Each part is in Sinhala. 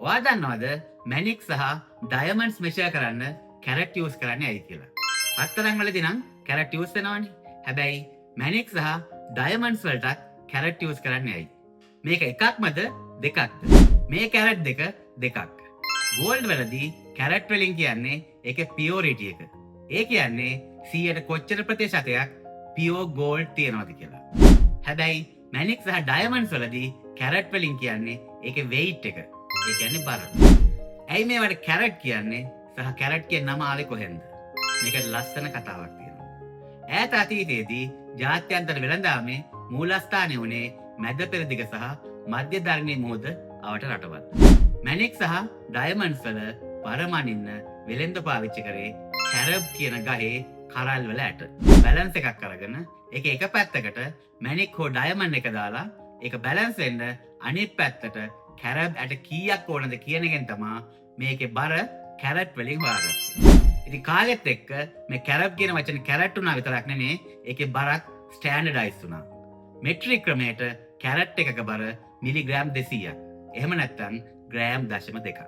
ඔයා දන්නවද මැනික් සහ ඩයමන්ඩ්ස් මෙෂර් කරන්න කැරට් යූස් කරන්නේ ඇයි කියලා? රත්තරන් වලදී නම් කැරට් යූස් වෙනවනේ. හැබැයි මැනික් සහ ඩයමන්ඩ්ස් වලට කැරට් යූස් කරන්නේ ඇයි? මේක එකක්මද දෙකක්ද? මේ කැරට් දෙකක්. ගෝල්ඩ් වලදී කැරට් වලින් කියන්නේ ඒකේ පියොරිටි එක. ඒ කියන්නේ 100ට කොච්චර ප්‍රතිශතයක් පියෝ ගෝල්ඩ් තියෙනවද කියලා. හැබැයි මැනික් සහ ඩයමන්ඩ්ස් වලදී කැරට් වලින් කියන්නේ ඒකේ weight එක. ඒ කියන්නේ බර. ඇයි මේවට කැරට් කියන්නේ සහ කැරට් කියන නම ආවේ කොහෙන්ද? මේක ලස්සන කතාවක් තියෙනවා. ඈත අතීතයේදී ජාත්‍යන්තර වෙළඳාමේ මූලස්ථානය වුණේ මැද පෙරදිග සහ මධ්‍ය ධර්මයේ මුහුද අවට රටවල්. මැනික් සහ ඩයමන්ඩ්ස් වල පරමනින්න වෙළෙන්ද පාවිච්චි කරේ කැරබ් කියන ගහේ කරල් වල ඇට. බැලන්ස් එකක් අරගෙන ඒක එක පැත්තකට මැනික් හෝ ඩයමන්ඩ් එක දාලා ඒක බැලන්ස් වෙන්න අනිත් පැත්තට කැරබ් ඇට කීයක් ඕනද කියන එකෙන් තමයි මේකේ බර කැරට් වලින් හොයාගත්තේ. ඉතින් කාලෙත් එක්ක මේ කැරබ් කියන වචනේ කැරට් උනා විතරක් නෙමෙයි ඒකේ බරක් ස්ටෑන්ඩඩයිස් වුණා. මෙට්‍රික් ක්‍රමයට කැරට් එකක බර මිලිග්‍රෑම් 200ක්. එහෙම නැත්නම් ග්‍රෑම් 0.2ක්.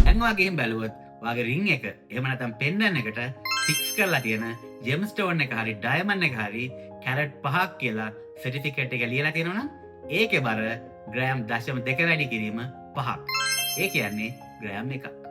දැන් ඔයා ගිහින් බැලුවොත් ඔයාගේ රින් එක එහෙම නැත්නම් පෙන්ඩන්ට් එකට ෆික්ස් කරලා තියෙන ජෙම් ස්ටෝන් එක හරි ඩයමන්ඩ් එක හරි කැරට් 5ක් කියලා සර්ටිෆිකේට් එක ලියලා තියෙනවා නම් ඒකේ බර ග්‍රෑම් 0.2 වැඩි කිරීම 5ක්. ඒ කියන්නේ ග්‍රෑම් 1ක්.